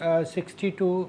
62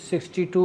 62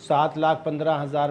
7,15,000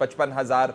55,000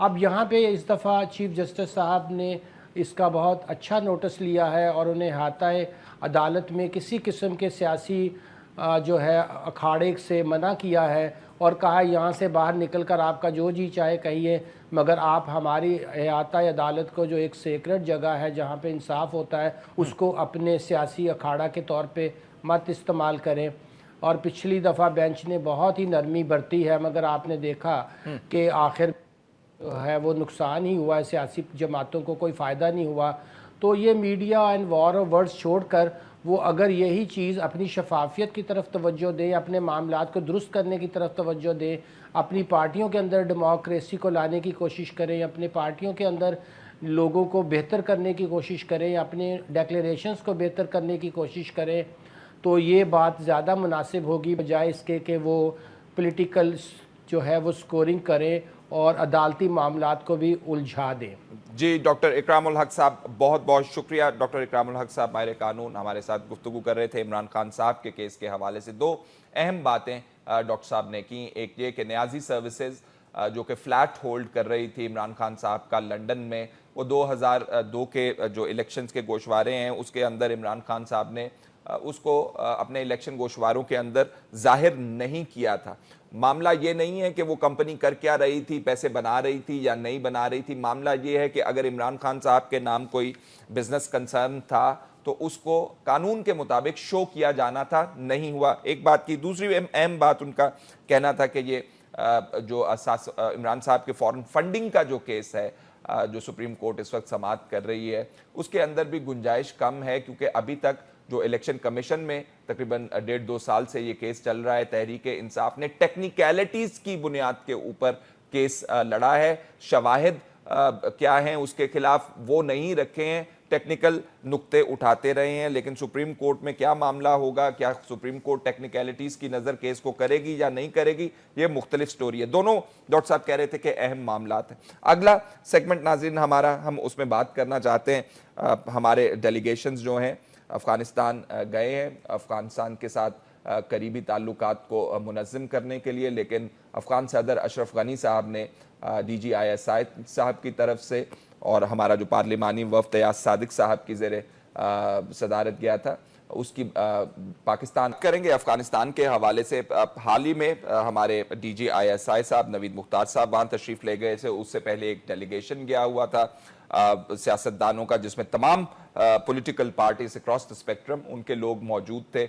اب یہاں پہ اس دفعہ چیف جسٹس صاحب نے اس کا بہت اچھا نوٹس لیا ہے اور انہیں احاطہ عدالت میں کسی قسم کے سیاسی جو ہے اکھاڑے سے منع کیا ہے اور کہا یہاں سے باہر نکل کر آپ کا جو جی چاہے کہیے، مگر آپ ہماری احاطہ عدالت کو جو ایک سیکرٹ جگہ ہے جہاں پہ انصاف ہوتا ہے اس کو اپنے سیاسی اکھاڑا کے طور پہ مت استعمال کریں۔ اور پچھلی دفعہ بینچ نے بہت ہی نرمی برتی ہے، مگر آپ نے دیکھا کہ آخر ہے وہ نقصان ہی ہوا ہے، سیاسی جماعتوں کو کوئی فائدہ نہیں ہوا۔ تو یہ media and war of words چھوڑ کر وہ اگر یہی چیز اپنی شفافیت کی طرف توجہ دیں، اپنے معاملات کو درست کرنے کی طرف توجہ دیں، اپنی پارٹیوں کے اندر ڈیموکریسی کو لانے کی کوشش کریں، اپنے پارٹیوں کے اندر لوگوں کو بہتر کرنے کی کوشش کریں، اپنے ڈیکلیریشنز کو بہتر کرنے کی کوشش کریں، تو یہ بات زیادہ مناسب ہوگی بجائے اس کے کہ وہ پولیٹیکل جو ہے وہ سکورنگ کریں اور عدالتی معاملات کو بھی الجھا دیں۔ جی ڈاکٹر اکرام الحق صاحب بہت بہت شکریہ۔ ڈاکٹر اکرام الحق صاحب ماہر قانون ہمارے ساتھ گفتگو کر رہے تھے عمران خان صاحب کے کیس کے حوالے سے۔ دو اہم باتیں ڈاکٹر صاحب نے کی، ایک یہ کہ نیازی سروسز جو کہ فلیٹ ہولڈ کر رہی تھی عمران خان صاحب کا لنڈن میں، وہ 2002 کے جو الیکشنز کے گوشوارے ہیں اس کے اندر عمران خان صاحب نے اس کو اپنے الیکشن گوشواروں کے اندر ظاہر نہیں کیا تھا۔ معاملہ یہ نہیں ہے کہ وہ کمپنی کر کیا رہی تھی، پیسے بنا رہی تھی یا نہیں بنا رہی تھی، معاملہ یہ ہے کہ اگر عمران خان صاحب کے نام کوئی بزنس کنسرن تھا تو اس کو قانون کے مطابق شو کیا جانا تھا، نہیں ہوا۔ ایک بات کی، دوسری اہم بات ان کا کہنا تھا کہ یہ جو عمران صاحب کے فورن فنڈنگ کا جو کیس ہے جو سپریم کورٹ اس وقت سماعت کر رہی ہے، اس کے اندر بھی گنجائش کم ہے، کیونکہ ابھی تک جو الیکشن کمیشن میں تقریباً 1.5-2 سال سے یہ کیس چل رہا ہے، تحریک انصاف نے ٹیکنیکیلٹیز کی بنیاد کے اوپر کیس لڑا ہے، شواہد کیا ہیں اس کے خلاف وہ نہیں رکھے ہیں، ٹیکنیکل نقطے اٹھاتے رہے ہیں، لیکن سپریم کورٹ میں کیا معاملہ ہوگا، کیا سپریم کورٹ ٹیکنیکیلٹیز کی نظر کیس کو کرے گی یا نہیں کرے گی، یہ مختلف سٹوری ہے۔ دونوں ڈاکٹر صاحب کہہ رہے تھے کہ اہم معاملات ہیں۔ اگلا سیگمنٹ ناظرین ہمارا، ہم اس میں بات کرنا چاہتے ہیں ہمارے ڈیلیگیشنز جو ہیں افغانستان گئے ہیں افغانستان کے ساتھ قریبی تعلقات کو منظم کرنے کے لیے، لیکن افغان صدر اشرف غنی صاحب نے ڈی جی آئی ایس آئی صاحب کی طرف سے اور ہمارا جو پارلیمانی وفد ایاز صادق صاحب کی زیر صدارت گیا تھا اس کی پاکستان کریں گے۔ افغانستان کے حوالے سے حال ہی میں ہمارے ڈی جی آئی ایس آئی صاحب نوید مختار صاحب وہاں تشریف لے گئے تھے، اس سے پہلے ایک ڈیلیگیشن گیا ہوا تھا سیاستدانوں کا جس میں تمام political parties across the spectrum ان کے لوگ موجود تھے۔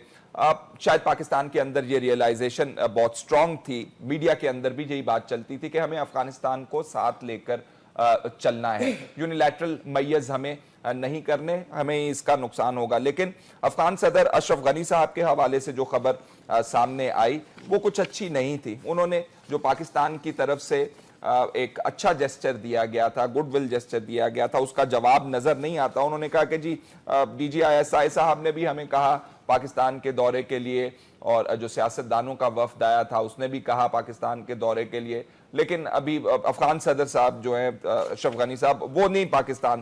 شاید پاکستان کے اندر یہ ریئلائزیشن بہت سٹرونگ تھی، میڈیا کے اندر بھی یہی بات چلتی تھی کہ ہمیں افغانستان کو ساتھ لے کر چلنا ہے، یونیلیٹرل میز ہمیں نہیں کرنے، ہمیں اس کا نقصان ہوگا۔ لیکن افغان صدر اشرف غنی صاحب کے حوالے سے جو خبر سامنے آئی وہ کچھ اچھی نہیں تھی۔ انہوں نے جو پاکستان کی طرف سے ایک اچھا جیسچر دیا گیا تھا، گڈ ول جیسچر دیا گیا تھا، اس کا جواب نظر نہیں آتا۔ انہوں نے کہا کہ جی ڈی جی آئی ایس آئی صاحب نے بھی ہمیں کہا پاکستان کے دورے کے لیے، اور جو سیاستدانوں کا وفد آیا تھا اس نے بھی کہا پاکستان کے دورے کے لیے، لیکن ابھی افغان صدر صاحب جو ہیں اشرف غنی صاحب وہ نہیں پاکستان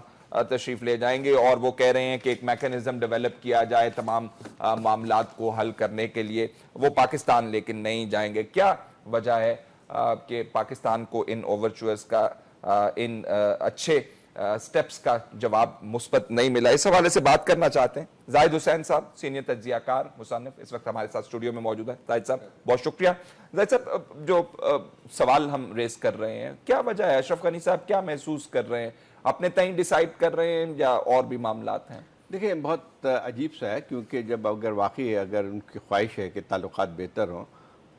تشریف لے جائیں گے، اور وہ کہہ رہے ہیں کہ ایک میکنزم ڈیولپ کیا جائے تمام معاملات کو حل کرنے کے لیے، وہ پاکستان لیکن نہیں جائیں گے۔ کیا وجہ ہے کہ پاکستان کو ان اوورچرز کا ان اچھے سٹیپس کا جواب مثبت نہیں ملا؟ اس حوالے سے بات کرنا چاہتے ہیں زاہد حسین صاحب، سینئر تجزیہ کار مصنف، اس وقت ہمارے ساتھ اسٹوڈیو میں موجود ہے۔ زاہد صاحب بہت شکریہ۔ زاہد صاحب جو سوال ہم ریز کر رہے ہیں، کیا وجہ ہے؟ اشرف غنی صاحب کیا محسوس کر رہے ہیں؟ اپنے تئیں ڈیسائیڈ کر رہے ہیں یا اور بھی معاملات ہیں؟ دیکھیں بہت عجیب سا ہے، کیونکہ جب اگر واقعی اگر ان کی خواہش ہے کہ تعلقات بہتر ہوں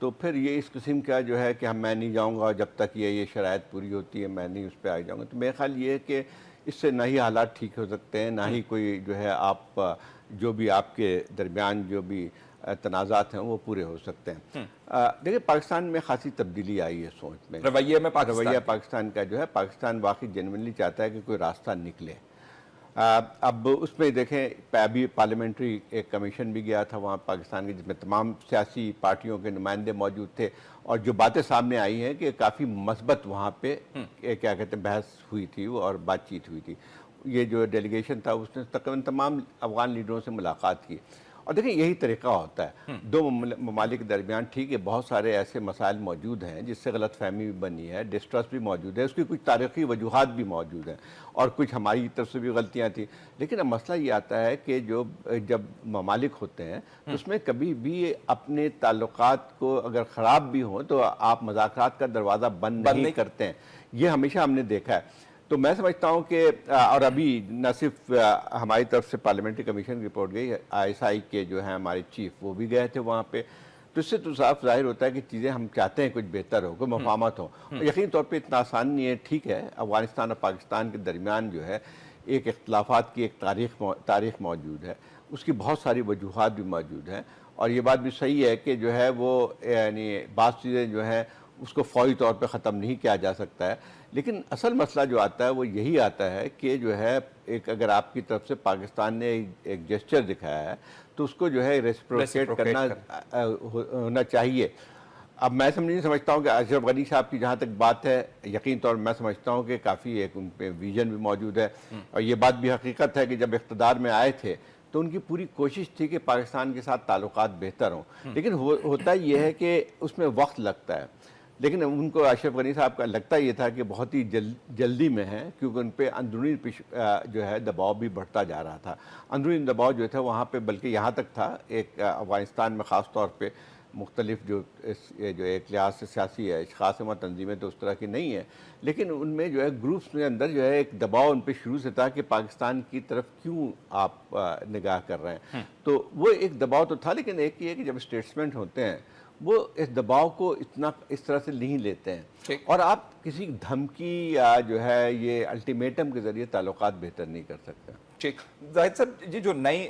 تو پھر یہ اس قسم کا جو ہے کہ میں نہیں جاؤں گا جب تک یہ شرائط پوری ہوتی ہے، میں نہیں اس پہ آ جاؤں گا، تو میرا خیال یہ ہے کہ اس سے نہ ہی حالات ٹھیک ہو سکتے ہیں، نہ ہی کوئی جو ہے آپ جو بھی آپ کے درمیان جو بھی تنازعات ہیں وہ پورے ہو سکتے ہیں۔ دیکھیں پاکستان میں خاصی تبدیلی آئی ہے سوچ میں، رویے میں پاکستان کا جو ہے، پاکستان واقعی جنوینلی چاہتا ہے کہ کوئی راستہ نکلے۔ اب اس میں دیکھیں ابھی پارلیمنٹری ایک کمیشن بھی گیا تھا وہاں پاکستان کے، جس میں تمام سیاسی پارٹیوں کے نمائندے موجود تھے، اور جو باتیں سامنے آئی ہیں کہ کافی مثبت وہاں پہ کیا کہتے ہیں بحث ہوئی تھی اور بات چیت ہوئی تھی۔ یہ جو ڈیلیگیشن تھا اس نے تقریباً تمام افغان لیڈروں سے ملاقات کی، اور دیکھیں یہی طریقہ ہوتا ہے دو ممالک کے درمیان. ٹھیک ہے بہت سارے ایسے مسائل موجود ہیں جس سے غلط فہمی بھی بنی ہے, ڈسٹرسٹ بھی موجود ہے, اس کی کچھ تاریخی وجوہات بھی موجود ہیں اور کچھ ہماری طرف سے بھی غلطیاں تھیں. لیکن اب مسئلہ یہ آتا ہے کہ جب ممالک ہوتے ہیں تو اس میں کبھی بھی اپنے تعلقات کو اگر خراب بھی ہوں تو آپ مذاکرات کا دروازہ بند نہیں کرتے ہیں. یہ ہمیشہ ہم نے دیکھا ہے. تو میں سمجھتا ہوں کہ اور ابھی نہ صرف ہماری طرف سے پارلیمنٹری کمیشن کی رپورٹ گئی, ISI کے جو ہیں ہمارے چیف وہ بھی گئے تھے وہاں پہ. تو اس سے تو صاف ظاہر ہوتا ہے کہ چیزیں ہم چاہتے ہیں کچھ بہتر ہو, کوئی مفاہمت ہو. یقینی طور پہ اتنا آسان نہیں ہے. ٹھیک ہے افغانستان اور پاکستان کے درمیان جو ہے ایک اختلافات کی ایک تاریخ موجود ہے, اس کی بہت ساری وجوہات بھی موجود ہیں, اور یہ بات بھی صحیح ہے کہ جو ہے وہ یعنی بعض چیزیں جو ہیں اس کو فوری طور پہ ختم نہیں کیا جا سکتا ہے. لیکن اصل مسئلہ جو آتا ہے وہ یہی آتا ہے کہ جو ہے ایک اگر آپ کی طرف سے پاکستان نے ایک جیسچر دکھایا ہے تو اس کو جو ہے ریسپروکیٹ کرنا ہونا چاہیے. اب میں نہیں سمجھتا ہوں کہ اشرف غنی صاحب کی جہاں تک بات ہے, یقین طور میں سمجھتا ہوں کہ کافی ایک ان پہ ویژن بھی موجود ہے, اور یہ بات بھی حقیقت ہے کہ جب اقتدار میں آئے تھے تو ان کی پوری کوشش تھی کہ پاکستان کے ساتھ تعلقات بہتر ہوں. لیکن ہوتا یہ ہے کہ اس میں وقت لگتا ہے. لیکن ان کو اشرف غنی صاحب کا لگتا یہ تھا کہ بہت ہی جلدی میں ہے, کیونکہ ان پہ اندرونی جو ہے دباؤ بھی بڑھتا جا رہا تھا. اندرونی دباؤ جو تھا وہاں پہ بلکہ یہاں تک تھا ایک افغانستان میں خاص طور پہ مختلف جو ایک لحاظ سے سیاسی ہے اشخاص و تنظیمیں تو اس طرح کی نہیں ہیں, لیکن ان میں جو ہے گروپس میں اندر جو ہے ایک دباؤ ان پہ شروع سے تھا کہ پاکستان کی طرف کیوں آپ نگاہ کر رہے ہیں. تو وہ ایک دباؤ تو تھا, لیکن ایک یہ ہے کہ جب اسٹیٹسمنٹ ہوتے ہیں وہ اس دباؤ کو اتنا اس طرح سے نہیں لیتے ہیں, اور آپ کسی دھمکی یا جو ہے یہ الٹیمیٹم کے ذریعے تعلقات بہتر نہیں کر سکتے. ٹھیک زاہد صاحب, یہ جو نئی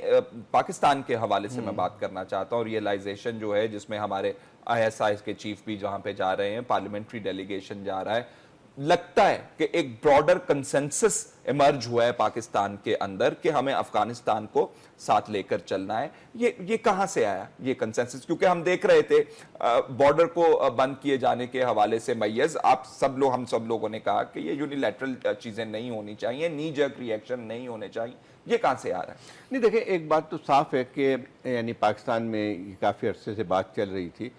پاکستان کے حوالے سے میں بات کرنا چاہتا ہوں, ریئلائزیشن جو ہے جس میں ہمارے ISI کے چیف بھی جہاں پہ جا رہے ہیں, پارلیمنٹری ڈیلیگیشن جا رہا ہے, لگتا ہے کہ ایک براڈر کنسنسس ایمرج ہوا ہے پاکستان کے اندر کہ ہمیں افغانستان کو ساتھ لے کر چلنا ہے. یہ کہاں سے آیا یہ کنسنسس؟ کیونکہ ہم دیکھ رہے تھے بارڈر کو بند کیے جانے کے حوالے سے میز ہم سب لوگوں نے کہا کہ یہ یونیلیٹرل چیزیں نہیں ہونی چاہیے, نی جرک ریئیکشن نہیں ہونے چاہیے. یہ کہاں سے آ رہا ہے؟ نہیں دیکھیں, ایک بات تو صاف ہے کہ یعنی پاکستان میں یہ کافی عرصے سے بات چل رہی تھی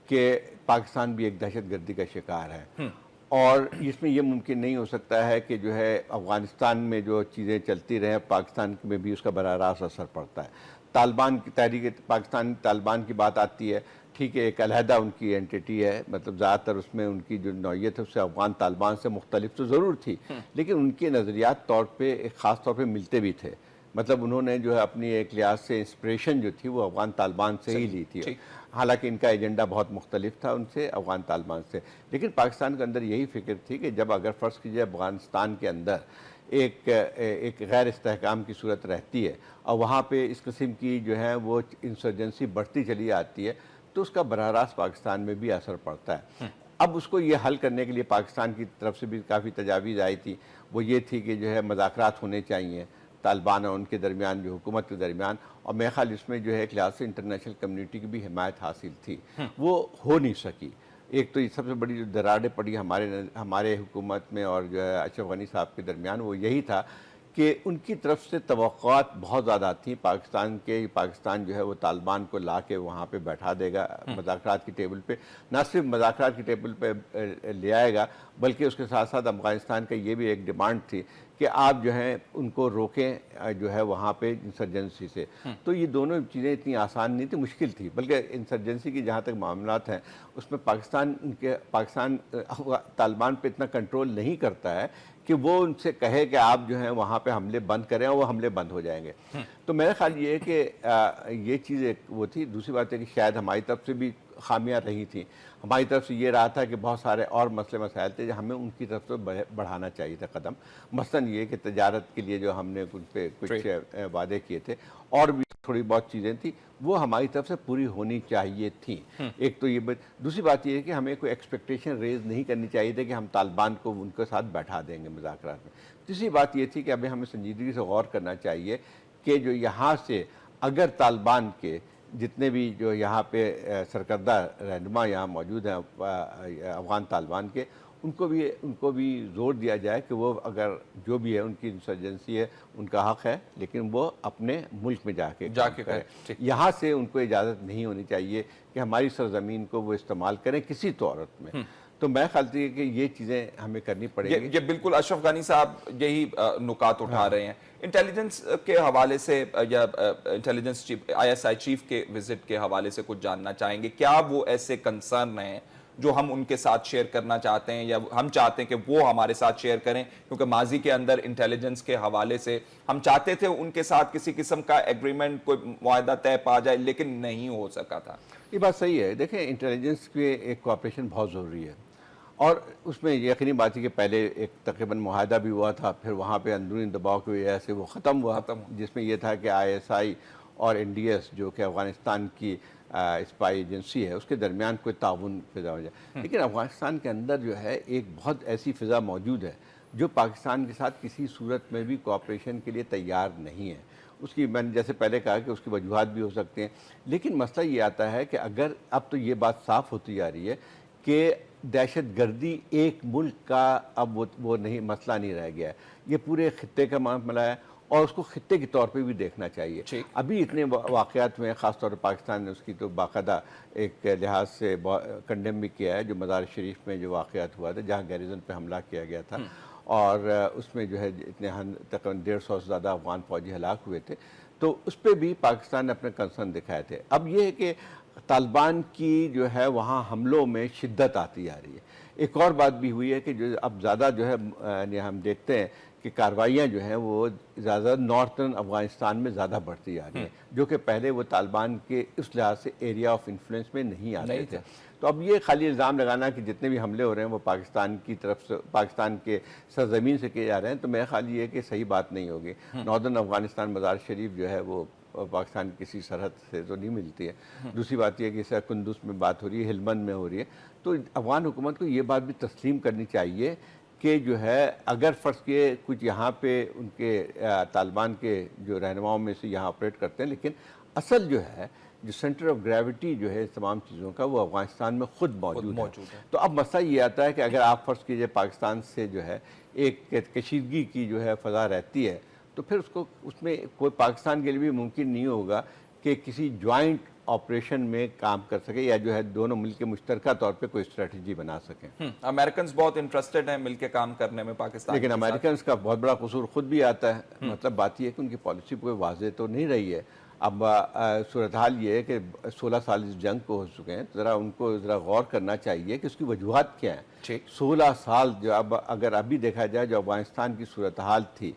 کہ پاکستان بھی ایک دہشت گردی کا شکار ہے, اور اس میں یہ ممکن نہیں ہو سکتا ہے کہ جو ہے افغانستان میں جو چیزیں چلتی رہیں پاکستان میں بھی اس کا براہ راست اثر پڑتا ہے. طالبان کی تحریک پاکستان طالبان کی بات آتی ہے, ٹھیک ہے ایک علیحدہ ان کی اینٹیٹی ہے, مطلب زیادہ تر اس میں ان کی جو نوعیت ہے اس سے افغان طالبان سے مختلف تو ضرور تھی, لیکن ان کے نظریات طور پہ ایک خاص طور پہ ملتے بھی تھے. مطلب انہوں نے جو ہے اپنی ایک لحاظ سے انسپریشن جو تھی وہ افغان طالبان سے ہی لی تھی, حالانکہ ان کا ایجنڈا بہت مختلف تھا ان سے افغان طالبان سے. لیکن پاکستان کے اندر یہی فکر تھی کہ جب اگر فرض کیجیے افغانستان کے اندر ایک غیر استحکام کی صورت رہتی ہے اور وہاں پہ اس قسم کی جو ہے وہ انسرجنسی بڑھتی چلی آتی ہے تو اس کا براہ راست پاکستان میں بھی اثر پڑتا ہے. اب اس کو یہ حل کرنے کے لیے پاکستان کی طرف سے بھی کافی تجاویز آئی تھی, وہ یہ تھی کہ جو ہے مذاکرات ہونے چاہیے طالبان اور ان کے درمیان, جو حکومت کے درمیان, اور میرے خیال اس میں جو ہے ایک لحاظ سے انٹرنیشنل کمیونٹی کی بھی حمایت حاصل تھی, وہ ہو نہیں سکی. ایک تو یہ سب سے بڑی جو دراڑیں پڑی ہمارے حکومت میں اور جو ہے اشرف غنی صاحب کے درمیان وہ یہی تھا کہ ان کی طرف سے توقعات بہت زیادہ تھیں پاکستان جو ہے وہ طالبان کو لا کے وہاں پہ بیٹھا دے گا مذاکرات کی ٹیبل پہ, نہ صرف مذاکرات کی ٹیبل پہ لے آئے گا بلکہ اس کے ساتھ ساتھ افغانستان کا یہ بھی ایک ڈیمانڈ تھی کہ آپ جو ہیں ان کو روکیں جو ہے وہاں پہ انسرجنسی سے. تو یہ دونوں چیزیں اتنی آسان نہیں تھی, مشکل تھی, بلکہ انسرجنسی کی جہاں تک معاملات ہیں اس میں پاکستان طالبان پہ اتنا کنٹرول نہیں کرتا ہے کہ وہ ان سے کہے کہ آپ جو ہیں وہاں پہ حملے بند کریں اور وہ حملے بند ہو جائیں گے. تو میرا خیال یہ ہے کہ یہ چیز ایک وہ تھی. دوسری بات ہے کہ شاید ہماری طرف سے بھی خامیاں رہی تھیں, ہماری طرف سے یہ رہا تھا کہ بہت سارے اور مسائل تھے جو ہمیں ان کی طرف سے بڑھانا چاہیے تھا قدم, مثلاً یہ کہ تجارت کے لیے جو ہم نے ان پہ کچھ وعدے کیے تھے, اور بھی تھوڑی بہت چیزیں تھیں وہ ہماری طرف سے پوری ہونی چاہیے تھیں. ایک تو یہ دوسری بات یہ ہے کہ ہمیں کوئی ایکسپیکٹیشن ریز نہیں کرنی چاہیے تھی کہ ہم طالبان کو ان کے ساتھ بیٹھا دیں گے مذاکرات میں. تیسری بات یہ تھی کہ ابھی ہمیں سنجیدگی سے غور کرنا چاہیے کہ جو یہاں سے اگر طالبان کے جتنے بھی جو یہاں پہ سرکردہ رہنما یہاں موجود ہیں افغان طالبان کے, ان کو بھی زور دیا جائے کہ وہ اگر جو بھی ہے ان کی انسرجنسی ہے ان کا حق ہے، لیکن وہ اپنے ملک میں جا کے کریں۔ یہاں سے ان کو اجازت نہیں ہونی چاہیے کہ ہماری سرزمین کو وہ استعمال کریں کسی طورت میں۔ تو میں خیال ہے کہ یہ چیزیں ہمیں کرنی پڑیں گی۔ یہ بالکل اشرف غنی صاحب یہی نکات اٹھا رہے ہیں۔ انٹیلیجنس کے حوالے سے یا انٹیلیجنس چیف ISI چیف کے وزٹ کے حوالے سے کچھ جاننا چاہیں گے، کیا وہ ایسے کنسرن ہیں جو ہم ان کے ساتھ شیئر کرنا چاہتے ہیں یا ہم چاہتے ہیں کہ وہ ہمارے ساتھ شیئر کریں؟ کیونکہ ماضی کے اندر انٹیلیجنس کے حوالے سے ہم چاہتے تھے ان کے ساتھ کسی قسم کا ایگریمنٹ، کوئی معاہدہ طے پا جائے، لیکن نہیں ہو سکا تھا۔ یہ بات صحیح ہے۔ دیکھیں انٹیلیجنس کے ایک کوآپریشن بہت ضروری ہے، اور اس میں یقینی بات ہے کہ پہلے ایک تقریباً معاہدہ بھی ہوا تھا، پھر وہاں پہ اندرونی دباؤ کی وجہ سے وہ ختم ہوا، جس میں یہ تھا کہ ISI اور NDS جو کہ افغانستان کی اسپائی ایجنسی ہے اس کے درمیان کوئی تعاون فضا ہو جائے۔ لیکن افغانستان کے اندر جو ہے ایک بہت ایسی فضا موجود ہے جو پاکستان کے ساتھ کسی صورت میں بھی کوآپریشن کے لیے تیار نہیں ہے۔ اس کی میں نے جیسے پہلے کہا کہ اس کی وجوہات بھی ہو سکتے ہیں، لیکن مسئلہ یہ آتا ہے کہ اگر اب تو یہ بات صاف ہوتی جا رہی ہے کہ دہشت گردی ایک ملک کا اب وہ نہیں مسئلہ نہیں رہ گیا ہے، یہ پورے خطے کا معاملہ ہے، اور اس کو خطے کے طور پہ بھی دیکھنا چاہیے۔ ابھی اتنے واقعات میں خاص طور پر پاکستان نے اس کی تو باقاعدہ ایک لحاظ سے کنڈیم بھی کیا ہے، جو مزار شریف میں جو واقعات ہوا تھا جہاں گیریزن پہ حملہ کیا گیا تھا، اور اس میں جو ہے اتنے تقریباً 150 سے زیادہ افغان فوجی ہلاک ہوئے تھے، تو اس پہ بھی پاکستان نے اپنے کنسرن دکھائے تھے۔ اب یہ ہے کہ طالبان کی جو ہے وہاں حملوں میں شدت آتی آ رہی ہے۔ ایک اور بات بھی ہوئی ہے کہ جو اب زیادہ جو ہے ہم دیکھتے ہیں کہ کارروائیاں جو ہیں وہ زیادہ نارتھرن افغانستان میں زیادہ بڑھتی جا رہی ہیں، جو کہ پہلے وہ طالبان کے اس لحاظ سے ایریا آف انفلوئنس میں نہیں آتے تھے۔ تو اب یہ خالی الزام لگانا کہ جتنے بھی حملے ہو رہے ہیں وہ پاکستان کی طرف سے، پاکستان کے سرزمین سے کیے جا رہے ہیں، تو میرا خیال یہ ہے کہ صحیح بات نہیں ہوگی۔ ناردرن افغانستان مزار شریف جو ہے وہ پاکستان کی کسی سرحد سے تو نہیں ملتی ہے۔ دوسری بات یہ کہ قندوز میں بات ہو رہی ہے، ہلمند میں ہو رہی ہے، تو افغان حکومت کو یہ بات بھی تسلیم کرنی چاہیے کہ جو ہے اگر فرض کیے کچھ یہاں پہ ان کے طالبان کے جو رہنماؤں میں سے یہاں آپریٹ کرتے ہیں، لیکن اصل جو ہے جو سینٹر آف گریوٹی جو ہے تمام چیزوں کا وہ افغانستان میں خود موجود ہے۔ تو اب مسئلہ یہ آتا ہے کہ اگر آپ فرض کیجئے پاکستان سے جو ہے ایک کشیدگی کی جو ہے فضا رہتی ہے، تو پھر اس میں کوئی پاکستان کے لیے بھی ممکن نہیں ہوگا کہ کسی جوائنٹ آپریشن میں کام کر سکے یا جو ہے دونوں مل کے مشترکہ طور پہ کوئی اسٹریٹجی بنا سکیں۔ امریکنز بہت انٹرسٹڈ ہیں مل کے کام کرنے میں پاکستان، لیکن امریکنز کا بہت بڑا قصور خود بھی آتا ہے۔ مطلب بات یہ ہے کہ ان کی پالیسی کوئی واضح تو نہیں رہی ہے۔ اب صورتحال یہ ہے کہ 16 سال اس جنگ کو ہو چکے ہیں، ذرا ان کو ذرا غور کرنا چاہیے کہ اس کی وجوہات کیا ہیں۔ 16 سال جو اگر ابھی دیکھا جائے جو افغانستان کی صورتحال تھی،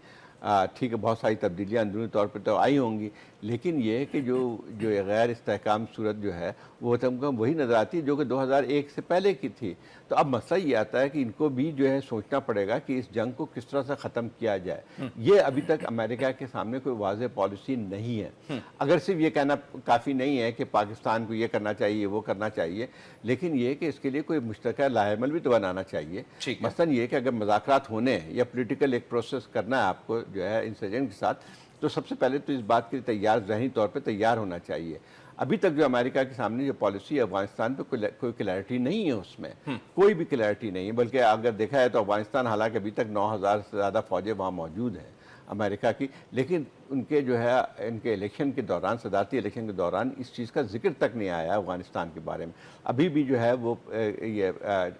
ٹھیک ہے بہت ساری تبدیلیاں اندرونی طور پہ تو آئی ہوں گی، لیکن یہ ہے کہ جو غیر استحکام صورت جو ہے وہ وہی نظر آتی ہے جو کہ 2001 سے پہلے کی تھی۔ تو اب مسئلہ یہ آتا ہے کہ ان کو بھی جو ہے سوچنا پڑے گا کہ اس جنگ کو کس طرح سے ختم کیا جائے۔ یہ ابھی تک امریکہ کے سامنے کوئی واضح پالیسی نہیں ہے۔ اگر صرف یہ کہنا کافی نہیں ہے کہ پاکستان کو یہ کرنا چاہیے وہ کرنا چاہیے، لیکن یہ کہ اس کے لیے کوئی مشترکہ لاہ عمل بھی تو بنانا چاہیے۔ مثلاً یہ کہ اگر مذاکرات ہونے ہیں یا پولیٹیکل ایک پروسیس کرنا ہے آپ کو جو ہے انسرجنٹ کے ساتھ، تو سب سے پہلے تو اس بات کے تیار ذہنی طور پہ تیار ہونا چاہیے۔ ابھی تک جو امریکہ کے سامنے جو پالیسی ہے افغانستان پہ کوئی کلیئرٹی نہیں ہے، اس میں کوئی بھی کلیئرٹی نہیں ہے، بلکہ اگر دیکھا ہے تو افغانستان حالانکہ ابھی تک 9000 سے زیادہ فوجیں وہاں موجود ہیں امریکہ کی، لیکن ان کے جو ہے ان کے الیکشن کے دوران، صدارتی الیکشن کے دوران اس چیز کا ذکر تک نہیں آیا افغانستان کے بارے میں۔ ابھی بھی جو ہے وہ یہ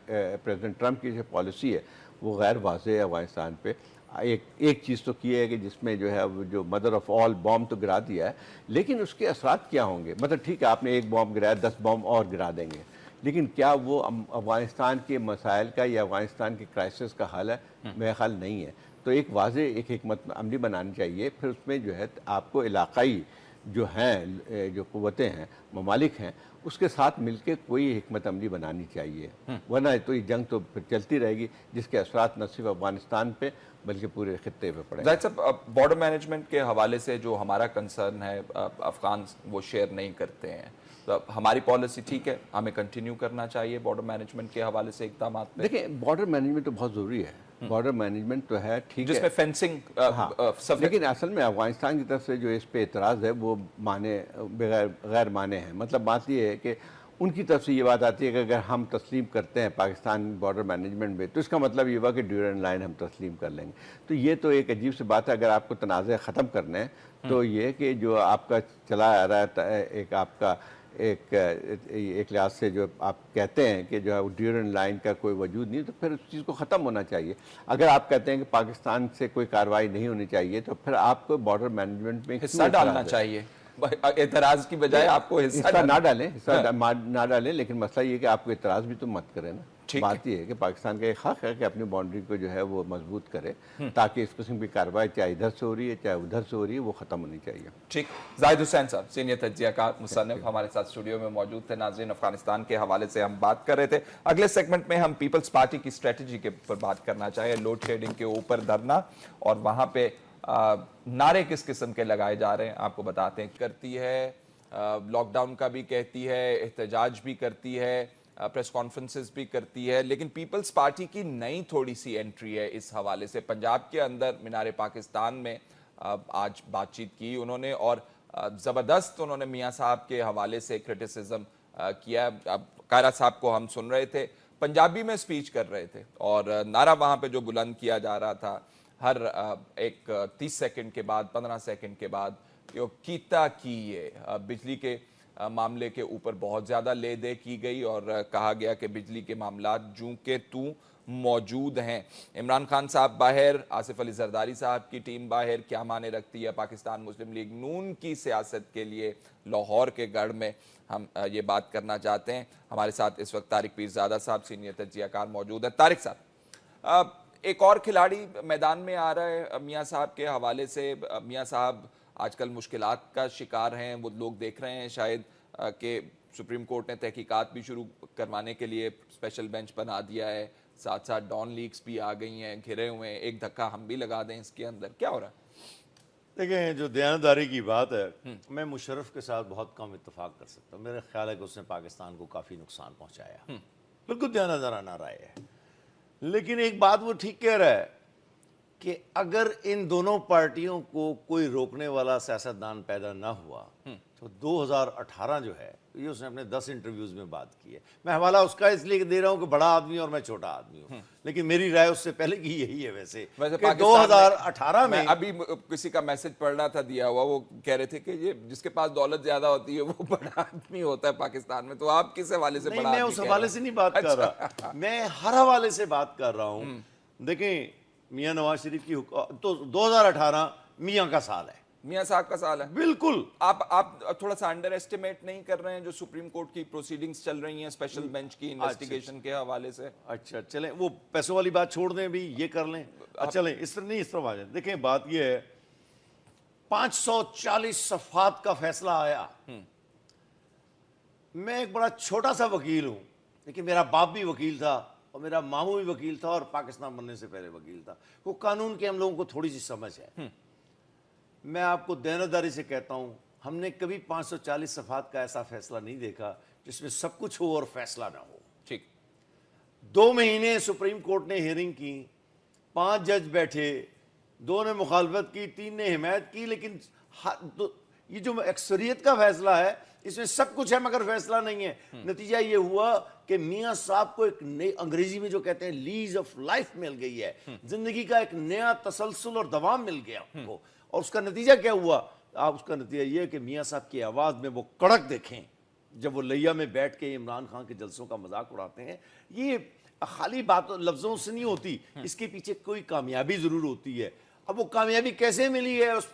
پریزیڈنٹ ٹرمپ کی جو پالیسی ہے وہ غیر واضح ہے افغانستان پہ۔ ایک چیز تو کی ہے کہ جس میں جو ہے جو مدر آف آل بوم تو گرا دیا ہے، لیکن اس کے اثرات کیا ہوں گے؟ مطلب ٹھیک ہے آپ نے ایک بوم گرایا، 10 بوم اور گرا دیں گے، لیکن کیا وہ افغانستان کے مسائل کا یا افغانستان کے کرائسس کا حل ہے؟ میرا خیال نہیں ہے۔ تو ایک واضح ایک حکمت عملی بنانی چاہیے، پھر اس میں جو ہے آپ کو علاقائی جو ہیں جو قوتیں ہیں، ممالک ہیں، اس کے ساتھ مل کے کوئی حکمت عملی بنانی چاہیے، ورنہ تو یہ جنگ تو پھر چلتی رہے گی جس کے اثرات نہ صرف افغانستان پہ بلکہ پورے خطے پہ پڑے۔ ظاہر صاحب بارڈر مینجمنٹ کے حوالے سے جو ہمارا کنسرن ہے، افغان وہ شیئر نہیں کرتے ہیں، ہماری پالیسی ٹھیک ہے، ہمیں کنٹینیو کرنا چاہیے بارڈر مینجمنٹ کے حوالے سے اقدامات پہ؟ دیکھیں بارڈر مینجمنٹ تو بہت ضروری ہے، بارڈر مینجمنٹ تو ہے ٹھیک ہے، جس میں فینسنگ، لیکن اصل میں افغانستان کی طرف سے جو اس پہ اعتراض ہے وہ غیر معنی ہے۔ مطلب بات یہ ہے کہ ان کی طرف سے یہ بات آتی ہے کہ اگر ہم تسلیم کرتے ہیں پاکستان بارڈر مینجمنٹ میں تو اس کا مطلب یہ ہوا کہ ڈیورنڈ لائن ہم تسلیم کر لیں گے. تو یہ تو ایک عجیب سی بات ہے. اگر آپ کو تنازع ختم کرنا ہے تو یہ کہ جو آپ کا چلا آ رہا ہے ایک آپ کا ایک لحاظ سے جو آپ کہتے ہیں کہ جو ہے وہ ڈیورنڈ لائن کا کوئی وجود نہیں، تو پھر اس چیز کو ختم ہونا چاہیے. اگر آپ کہتے ہیں کہ پاکستان سے کوئی کارروائی نہیں ہونی چاہیے تو پھر آپ کو بارڈر مینجمنٹ میں حصہ ڈالنا چاحیے. اعتراض کی بجائے آپ کو حصہ نہ ڈالیں لیکن مسئلہ یہ کہ آپ کو اعتراض بھی تو مت کریں نا. بات یہ ہے کہ پاکستان کا ایک حق ہے کہ اپنی باؤنڈری کو جو ہے وہ مضبوط کرے تاکہ اس قسم کی کارروائی چاہے ادھر سے ہو رہی ہے چاہے ادھر سے ہو رہی ہے وہ ختم ہونی چاہیے. ٹھیک. زاہد حسین صاحب سینئر تجزیہ کار مصنف ہمارے ساتھ اسٹوڈیو میں موجود تھے. ناظرین افغانستان کے حوالے سے ہم بات کر رہے تھے. اگلے سیگمنٹ میں ہم پیپلز پارٹی کی اسٹریٹجی کے اوپر بات کرنا چاہیے. لوڈ شیڈنگ کے اوپر دھرنا اور وہاں پہ نعرے کس قسم کے لگائے جا رہے ہیں آپ کو بتاتے ہیں. کرتی ہے لاک ڈاؤن کا بھی کہتی ہے, احتجاج بھی کرتی ہے, پریس کانفرنسز بھی کرتی ہے, لیکن پیپلز پارٹی کی نئی تھوڑی سی انٹری ہے اس حوالے سے. پنجاب کے اندر مینار پاکستان میں آج بات چیت کی انہوں نے اور زبردست انہوں نے میاں صاحب کے حوالے سے کرٹیسزم کیا. قائرہ صاحب کو ہم سن رہے تھے, پنجابی میں سپیچ کر رہے تھے اور نعرہ وہاں پہ جو بلند کیا جا رہا تھا ہر ایک 30 سیکنڈ کے بعد 15 سیکنڈ کے بعد کیتا کی بجلی کے معاملے کے اوپر بہت زیادہ لے دے کی گئی اور کہا گیا کہ بجلی کے معاملات جوں کہ تو موجود ہیں. عمران خان صاحب باہر, آصف علی زرداری صاحب کی ٹیم باہر, کیا معنی رکھتی ہے پاکستان مسلم لیگ نون کی سیاست کے لیے لاہور کے گڑھ میں, ہم یہ بات کرنا چاہتے ہیں. ہمارے ساتھ اس وقت طارق پیرزادہ صاحب سینئر تجزیہ کار موجود ہیں. طارق صاحب, ایک اور کھلاڑی میدان میں آ رہا ہے میاں صاحب کے حوالے سے. میاں صاحب آج کل مشکلات کا شکار ہیں, وہ لوگ دیکھ رہے ہیں شاید کہ سپریم کورٹ نے تحقیقات بھی شروع کروانے کے لیے اسپیشل بینچ بنا دیا ہے, ساتھ ساتھ ڈان لیگز بھی آ گئی ہیں, گھرے ہوئے ہیں, ایک دھکا ہم بھی لگا دیں اس کے اندر. کیا ہو رہا ہے؟ دیکھیں, جو دیانتداری کی بات ہے میں مشرف کے ساتھ بہت کم اتفاق کر سکتا ہوں. میرا خیال ہے کہ اس نے پاکستان کو کافی نقصان پہنچایا, بالکل دیانتدارانہ رائے ہے. لیکن ایک بات وہ ٹھیک کہہ رہا ہے کہ اگر ان دونوں پارٹیوں کو کوئی روکنے والا سیاستدان پیدا نہ ہوا تو 2018 جو ہے, یہ اس نے اپنے 10 انٹرویوز میں بات کی ہے. میں حوالہ اس کا اس لیے دے رہا ہوں کہ بڑا آدمی اور میں چھوٹا آدمی ہوں, لیکن میری رائے اس سے پہلے کی یہی ہے. ویسے کہ 2018 میں ابھی کسی کا میسج پڑھ رہا تھا دیا ہوا, وہ کہہ رہے تھے کہ یہ جس کے پاس دولت زیادہ ہوتی ہے وہ بڑا آدمی ہوتا ہے پاکستان میں. تو آپ کس حوالے سے بڑا آدمی؟ میں اس حوالے سے نہیں بات کر رہا, میں ہر حوالے سے بات کر رہا ہوں. دیکھیں, میاں نواز شریف کی تو 2018 میاں کا سال ہے, میاں صاحب کا سال ہے. بالکل. آپ تھوڑا سا انڈر ایسٹیمیٹ نہیں کر رہے ہیں جو سپریم کورٹ کی پروسیڈنگز چل رہی ہیں اسپیشل بینچ کی انویسٹیگیشن کے حوالے سے؟ اچھا چلیں, وہ پیسوں والی بات چھوڑ دیں, بھی یہ کر لیں. چلیں اس طرح نہیں, اس طرح آ جائیں. دیکھیں بات یہ ہے, 540 صفحات کا فیصلہ آیا. میں ایک بڑا چھوٹا سا وکیل ہوں, لیکن میرا باپ بھی وکیل تھا اور میرا ماموں بھی وکیل تھا اور پاکستان بننے سے پہلے وکیل تھا. وہ قانون کے ہم لوگوں کو تھوڑی سی سمجھ ہے. میں آپ کو دیانتداری سے کہتا ہوں, ہم نے کبھی 540 صفحات کا ایسا فیصلہ نہیں دیکھا جس میں سب کچھ ہو اور فیصلہ نہ ہو. ٹھیک. 2 مہینے سپریم کورٹ نے ہیئرنگ کی, 5 جج بیٹھے, 2 نے مخالفت کی, 3 نے حمایت کی, لیکن یہ جو اکثریت کا فیصلہ ہے اس میں سب کچھ ہے مگر فیصلہ نہیں ہے. نتیجہ یہ ہوا کہ میاں صاحب کو ایک نئی, انگریزی میں جو کہتے ہیں لیز آف لائف مل گئی ہے, زندگی کا ایک نیا تسلسل اور دوام مل گیا ان کو. اور اس کا نتیجہ کیا ہوا؟ آپ اس کا نتیجہ یہ ہے کہ میاں صاحب کی آواز میں وہ کڑک دیکھیں جب وہ لیا میں بیٹھ کے عمران خان کے جلسوں کا مذاق اڑاتے ہیں. یہ خالی بات لفظوں سے نہیں ہوتی, اس کے پیچھے کوئی کامیابی ضرور ہوتی ہے. اب وہ کامیابی کیسے ملی ہے اس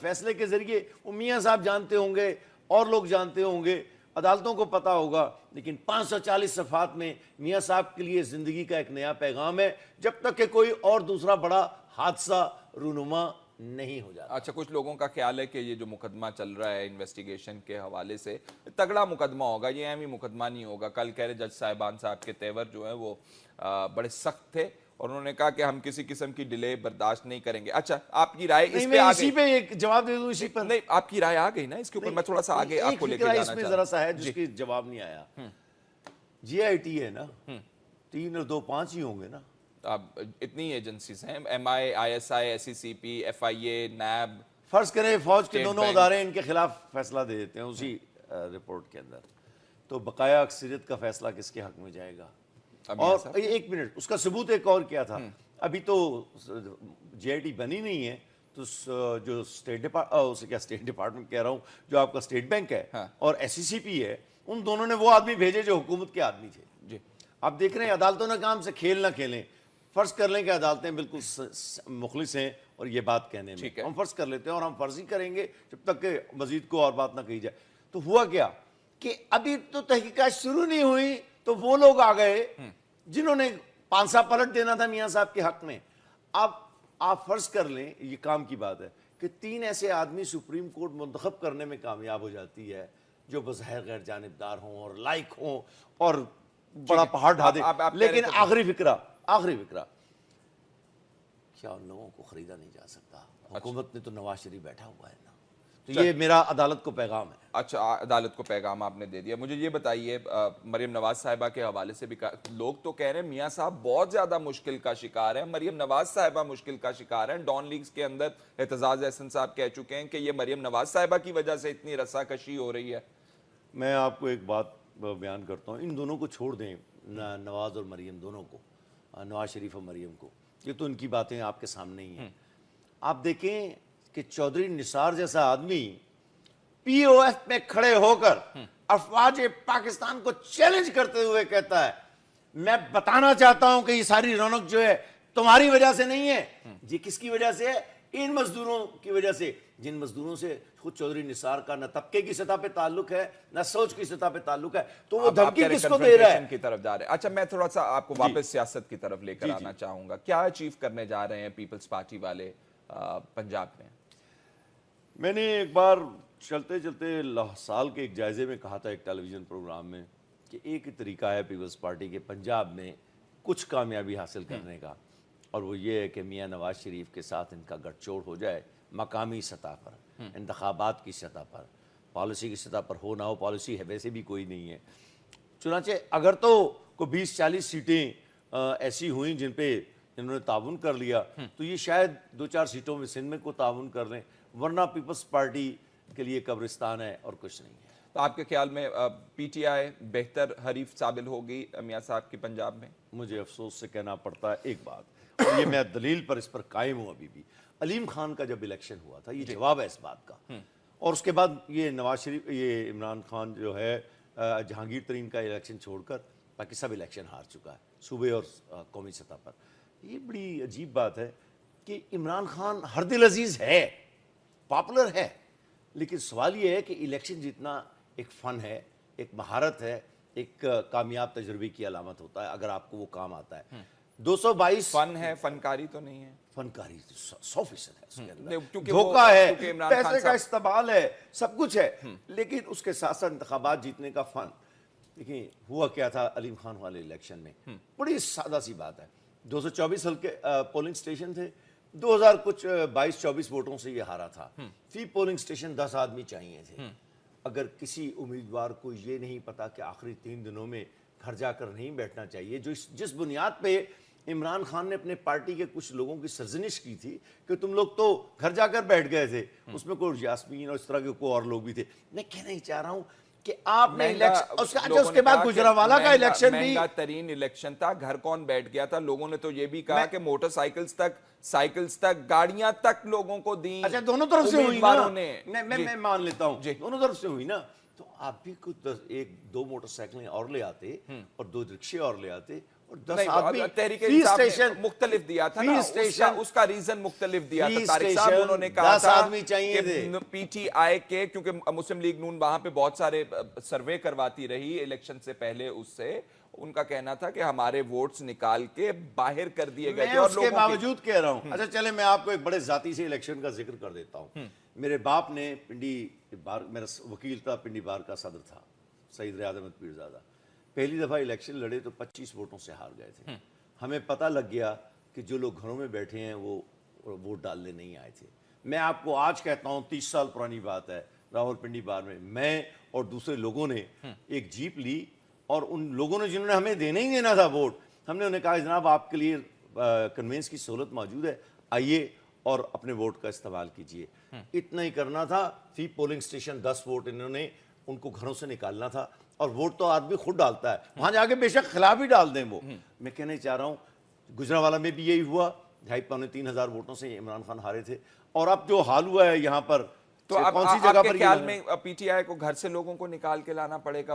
فیصلے کے ذریعے, وہ میاں صاحب جانتے ہوں گے اور لوگ جانتے ہوں گے, عدالتوں کو پتا ہوگا. لیکن 540 صفحات میں میاں صاحب کے لیے زندگی کا ایک نیا پیغام ہے, جب تک کہ کوئی اور دوسرا بڑا حادثہ رونما نہیں ہو جاتا. اچھا, کچھ لوگوں کا خیال ہے کہ یہ جو مقدمہ چل رہا ہے انویسٹیگیشن کے حوالے سے تگڑا مقدمہ ہوگا, یہ اہم مقدمہ نہیں ہوگا. کل کہہ رہے جج صاحبان صاحب کے تیور جو ہیں وہ بڑے سخت تھے اور انہوں نے کہا کہ ہم کسی قسم کی ڈیلے برداشت نہیں کریں گے. اچھا, آپ کی رائے اس پہ آ گئی؟ اسی پہ ایک جواب دے دوں, اسی پر. نہیں, آپ کی رائے آ گئی نا اس کے اوپر, میں تھوڑا سا آگے آپ کو لے کے جانا چاہتا ہوں. اس میں ذرا سا ہے جس کی جواب نہیں آیا. جی آئی ٹی ہے نا, 3 اور 2 5 ہی ہوں گے نا. اب اتنی ایجنسیز ہیں, M I, I S I, S C C P, F I A, NAB. فرض کریں فوج کے دونوں ادارے ان کے خلاف فیصلہ دے دیتے ہیں اسی رپورٹ کے اندر, تو بقایا اکثریت کا فیصلہ کس کے حق میں جائے گا؟ اور ایک منٹ، اس کا ثبوت ایک اور کیا تھا، ابھی تو جے آئی ٹی بنی نہیں ہے، تو جو اسٹیٹ ڈپارٹمنٹ کہہ رہا ہوں، جو آپ کا اسٹیٹ بینک ہے اور ایس سی سی پی ہے، ان دونوں نے وہ آدمی بھیجے جو حکومت کے آدمی تھے. جی آپ دیکھ رہے ہیں عدالتوں نے کام سے کھیل نہ کھیلیں. فرض کر لیں کہ عدالتیں بالکل مخلص ہیں اور یہ بات کہنے میں، ہم فرض کر لیتے ہیں اور ہم فرض ہی کریں گے جب تک کہ مزید کو اور بات نہ کہی جائے. تو ہوا کیا کہ ابھی تو تحقیقات شروع نہیں ہوئی تو وہ لوگ آ گئے جنہوں نے پانسا پلٹ دینا تھا میاں صاحب کے حق میں. اب آپ فرض کر لیں، یہ کام کی بات ہے کہ 3 ایسے آدمی سپریم کورٹ منتخب کرنے میں کامیاب ہو جاتی ہے جو بظاہر غیر جانبدار ہوں اور لائق ہوں اور بڑا پہاڑ ڈھا دیں. لیکن آخری فکرہ کیا ان لوگوں کو خریدا نہیں جا سکتا؟ حکومت نے تو نواز شریف بیٹھا ہوا ہے نا. تو یہ میرا عدالت کو پیغام ہے. اچھا، عدالت کو پیغام آپ نے دے دیا. مجھے یہ بتائیے، مریم نواز صاحبہ کے حوالے سے بھی لوگ تو کہہ رہے ہیں میاں صاحب بہت زیادہ مشکل کا شکار ہیں، مریم نواز صاحبہ مشکل کا شکار ہیں. ڈان لیگز کے اندر اعتزاز احسن صاحب کہہ چکے ہیں کہ یہ مریم نواز صاحبہ کی وجہ سے اتنی رسا کشی ہو رہی ہے. میں آپ کو ایک بات بیان کرتا ہوں، ان دونوں کو چھوڑ دیں، نواز اور مریم دونوں کو، نواز شریف اور مریم کو، یہ تو ان کی باتیں آپ کے سامنے ہی ہیں. آپ دیکھیں کہ چودھری نثار جیسا آدمی پی او ایف میں کھڑے ہو کر افواج پاکستان کو چیلنج کرتے ہوئے کہتا ہے میں بتانا چاہتا ہوں کہ یہ ساری رونق جو ہے تمہاری وجہ سے نہیں ہے، یہ کس کی وجہ سے ہے؟ ان مزدوروں کی وجہ سے، جن مزدوروں سے خود چودھری نثار کا نہ طبقے کی سطح پہ تعلق ہے نہ سوچ کی سطح پہ تعلق ہے. تو وہ دھمکی کس کو دے رہا ہے؟ کی طرف جا رہے ہیں. اچھا، میں تھوڑا سا آپ کو واپس سیاست کی طرف لے کر آنا چاہوں گا. کیا اچیو کرنے جا رہے ہیں پیپلز پارٹی والے پنجاب میں؟ میں نے ایک بار چلتے چلتے سال کے ایک جائزے میں کہا تھا ایک ٹیلی ویژن پروگرام میں کہ ایک ہی طریقہ ہے پیپلز پارٹی کے پنجاب میں کچھ کامیابی حاصل کرنے کا، اور وہ یہ ہے کہ میاں نواز شریف کے ساتھ ان کا گٹھ جوڑ ہو جائے مقامی سطح پر، انتخابات کی سطح پر. پالیسی کی سطح پر ہو نہ ہو، پالیسی ہے ویسے بھی کوئی نہیں ہے. چنانچہ اگر تو کوئی 20-40 سیٹیں ایسی ہوئیں جن پہ انہوں نے تعاون کر لیا تو یہ شاید 2-4 سیٹوں میں سندھ میں کو تعاون کر لیں، ورنہ پیپلز پارٹی کے لیے قبرستان ہے اور کچھ نہیں ہے. تو آپ کے خیال میں پی ٹی آئی بہتر حریف ثابت ہوگی میاں صاحب کی پنجاب میں؟ مجھے افسوس سے کہنا پڑتا ہے ایک بات، اور یہ میں دلیل پر اس پر قائم ہوں ابھی بھی. علیم خان کا جب الیکشن ہوا تھا، یہ جواب ہے اس بات کا، اور اس کے بعد یہ نواز شریف، یہ عمران خان جو ہے جہانگیر ترین کا الیکشن چھوڑ کر باقی سب الیکشن ہار چکا ہے صوبے اور قومی سطح پر. یہ بڑی عجیب بات ہے کہ عمران خان ہر دل عزیز ہے، پاپولر ہے، لیکن سوال یہ ہے کہ الیکشن جتنا ایک فن ہے، ایک مہارت ہے، ایک کامیاب تجربے کی علامت ہوتا ہے اگر آپ کو وہ کام آتا ہے. 222 فن ہے، فنکاری تو نہیں ہے. فنکاری 100% ہے اس کے اندر، کیونکہ دھوکہ ہے، پیسے کا صاحب استعمال ہے، سب کچھ ہے، لیکن اس کے ساتھ ساتھ انتخابات جیتنے کا فن. دیکھیں ہوا کیا تھا علیم خان والے الیکشن میں، بڑی سادہ سی بات ہے. 224 ہلکے پولنگ سٹیشن تھے، 2224 ووٹوں سے یہ ہارا تھا. فی پولنگ سٹیشن 10 آدمی چاہیے تھے. اگر کسی امیدوار کو یہ نہیں پتا کہ آخری 3 دنوں میں گھر جا کر نہیں بیٹھنا چاہیے، جس بنیاد پہ عمران خان نے اپنے پارٹی کے کچھ لوگوں کی سرزنش کی تھی کہ تم لوگ تو گھر جا کر بیٹھ گئے تھے، اس میں کوئی یاسمین اور اس طرح کے کوئی اور لوگ بھی تھے. میں کہنا ہی چاہ رہا ہوں کہ آپ نے اس کے بعد گجرانوالہ کا الیکشن بھی مہنگا ترین الیکشن تھا. گھر کون بیٹھ گیا تھا؟ لوگوں نے تو یہ بھی کہا کہ موٹر سائیکلز تک، گاڑیاں تک لوگوں کو دیں. اچھا، دونوں طرف سے ہوئی نا، نے میں مان لیتا ہوں دونوں طرف سے ہوئی نا. تو آپ بھی کچھ 1-2 موٹر سائیکلیں اور لے آتے اور 2 رکشے اور لے آتے اور 10 آدمی تحریک انصاف نے مختلف دیا تھا نا، اس کا ریزن مختلف دیا تھا. طارق صاحب انہوں نے کہا تھا کہ پی ٹی آئی کے، کیونکہ مسلم لیگ نون وہاں پہ بہت سارے سروے کرواتی رہی الیکشن سے پہلے، اس سے ان کا کہنا تھا کہ ہمارے ووٹس نکال کے باہر کر دیے گئے تھے. میں اس کے باوجود کہہ رہا ہوں، اچھا چلے میں آپ کو ایک بڑے ذاتی سے الیکشن کا ذکر کر دیتا ہوں. میرے باپ نے پنڈی بار، میرا وکیل تھا، پنڈی بار کا صدر تھا، سعید ریاض احمد پیرزادہ. پہلی دفعہ الیکشن لڑے تو 25 ووٹوں سے ہار گئے تھے. ہمیں پتہ لگ گیا کہ جو لوگ گھروں میں بیٹھے ہیں وہ ووٹ ڈالنے نہیں آئے تھے. میں آپ کو آج کہتا ہوں، 30 سال پرانی بات ہے، راول پنڈی بار میں اور دوسرے لوگوں نے ایک جیپ لی، اور ان لوگوں نے جنہوں نے ہمیں دینا ہی دینا تھا ووٹ، ہم نے انہیں کہا جناب آپ کے لیے کنوینس کی سہولت موجود ہے، آئیے اور اپنے ووٹ کا استعمال کیجئے. اتنا ہی کرنا تھا. فی پولنگ سٹیشن 10 ووٹ انہوں نے ان کو گھروں سے نکالنا تھا. اور ووٹ تو آدمی خود ڈالتا ہے, وہاں جا کے بے شک خلاف ہی ڈال دیں وہ. میں کہنا چاہ رہا ہوں گجرانوالہ میں بھی یہی ہوا, 2,500-3,000 ووٹوں سے عمران خان ہارے تھے, اور اب جو حال ہوا ہے یہاں پر تو اب کون سی آپ جگہ کے پر خیال میں پی ٹی آئی کو گھر سے لوگوں کو نکال کے لانا پڑے گا؟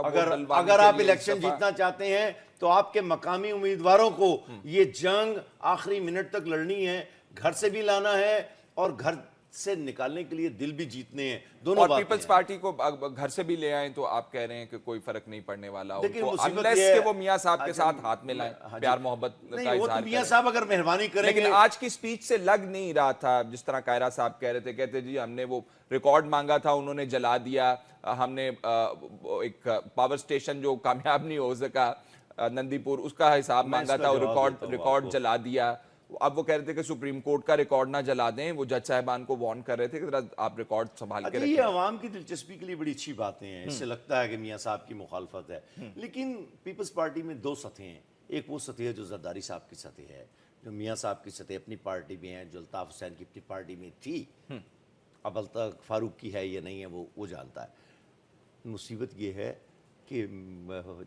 اگر آپ الیکشن جیتنا چاہتے ہیں تو آپ کے مقامی امیدواروں کو یہ جنگ آخری منٹ تک لڑنی ہے, گھر سے بھی لانا ہے اور گھر سے نکالنے کے لیے دل بھی جیتنے ہیں, دونوں اور باتیں پیپلز ہیں. پارٹی کو گھر سے بھی لے آئیں تو آپ کہہ رہے ہیں کہ کوئی فرق نہیں پڑنے والا ان لیکن کو, مصیبت unless یہ ہے کہ وہ میاں صاحب کے ساتھ ہاتھ ملائیں, پیار محبت کا نہیں, وہ تو اظہار میاں کریں. صاحب اگر مہربانی کریں گے. لیکن آج کی سپیچ سے لگ نہیں رہا تھا, جس طرح کائرہ صاحب کہہ رہے تھے, کہتے جی ہم نے وہ ریکارڈ مانگا تھا انہوں نے جلا دیا, ہم نے ایک پاور سٹیشن جو کامیاب نہیں ہو سکا نندی پور, اس کا حساب مانگا تھا, وہ ریکارڈ جلا دیا. اب وہ کہہ رہے تھے کہ سپریم کورٹ کا ریکارڈ نہ جلا دیں, وہ جج صاحبان کو وارن کر رہے تھے کہ آپ ریکارڈ سنبھال کے رکھیں. یہ عوام کی دلچسپی کے لیے بڑی اچھی باتیں ہیں, اس سے لگتا ہے کہ میاں صاحب کی مخالفت ہے, لیکن پیپلز پارٹی میں دو سطحیں ہیں. ایک وہ سطح ہے جو زرداری صاحب کی سطح ہے, جو میاں صاحب کی سطح اپنی پارٹی میں ہے, جو الطاف حسین کی اپنی پارٹی میں تھی, اب الطاف فاروق کی ہے یا نہیں ہے وہ جانتا ہے. مصیبت یہ ہے کہ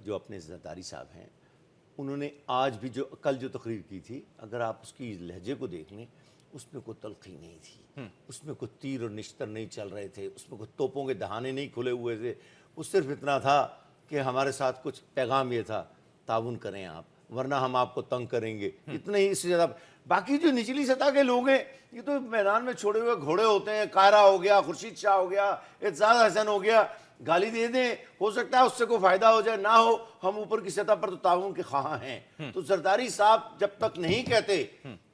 جو اپنے زرداری صاحب ہیں, انہوں نے آج بھی جو کل جو تقریر کی تھی, اگر آپ اس کی لہجے کو دیکھ لیں, اس میں کوئی تلخی نہیں تھی, اس میں کوئی تیر اور نشتر نہیں چل رہے تھے, اس میں کوئی توپوں کے دہانے نہیں کھلے ہوئے تھے. وہ صرف اتنا تھا کہ ہمارے ساتھ کچھ پیغام یہ تھا, تعاون کریں آپ ورنہ ہم آپ کو تنگ کریں گے, اتنے ہی. اس سے زیادہ باقی جو نچلی سطح کے لوگ ہیں یہ تو میدان میں چھوڑے ہوئے گھوڑے ہوتے ہیں. قاہرہ ہو گیا, خورشید شاہ ہو گیا, اعتزاز حسن ہو گیا, گالی دے دیں, ہو سکتا ہے اس سے کوئی فائدہ ہو جائے, نہ ہو. ہم اوپر کی سطح پر تو تعاون کے خواہاں ہیں. تو زرداری صاحب جب تک نہیں کہتے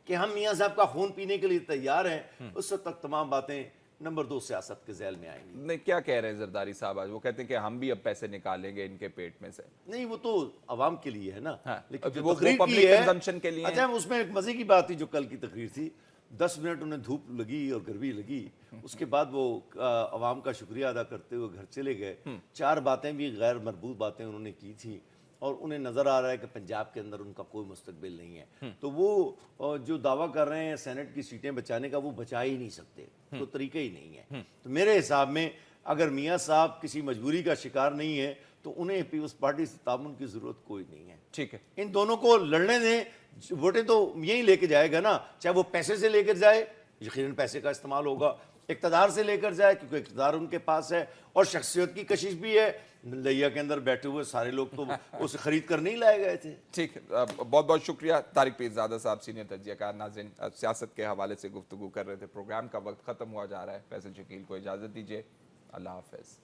کہ ہم میاں صاحب کا خون پینے کے لیے تیار ہیں, اس وقت تک تمام باتیں نمبر 2 سیاست کے ذیل میں آئیں گی. نہیں, کیا کہہ رہے ہیں زرداری صاحب آج؟ وہ کہتے ہیں کہ ہم بھی اب پیسے نکالیں گے ان کے پیٹ میں سے. نہیں, وہ تو عوام کے لیے ہے نا, لیکن جو وہ تقریر پبلک کی ہے کنزمپشن کے لیے. اچھا, اس میں ایک مزے کی بات تھی جو کل کی تقریر تھی, 10 منٹ انہیں دھوپ لگی اور گرمی لگی, اس کے بعد وہ عوام کا شکریہ ادا کرتے ہوئے گھر چلے گئے. 4 باتیں بھی غیر مربوط باتیں انہوں نے کی تھیں, اور انہیں نظر آ رہا ہے کہ پنجاب کے اندر ان کا کوئی مستقبل نہیں ہے. تو وہ جو دعویٰ کر رہے ہیں سینٹ کی سیٹیں بچانے کا, وہ بچا ہی نہیں سکتے, تو طریقہ ہی نہیں ہے. تو میرے حساب میں اگر میاں صاحب کسی مجبوری کا شکار نہیں ہے تو انہیں پیپلز پارٹی سے تعاون کی ضرورت کوئی نہیں ہے. ٹھیک ہے, ان دونوں کو لڑنے دیں, ووٹیں تو یہی لے کے جائے گا نا, چاہے وہ پیسے سے لے کر جائے, یقیناً پیسے کا استعمال ہوگا, اقتدار سے لے کر جائے کیونکہ اقتدار ان کے پاس ہے, اور شخصیت کی کشش بھی ہے. لیا کے اندر بیٹھے ہوئے سارے لوگ تو اسے خرید کر نہیں لائے گئے تھے. ٹھیک ہے, بہت بہت شکریہ طارق پیرزادہ صاحب, سینئر تجزیہ کار. ناظرین, سیاست کے حوالے سے گفتگو کر رہے تھے, پروگرام کا وقت ختم ہوا جا رہا ہے. فیصل شکیل کو اجازت دیجیے, اللہ حافظ.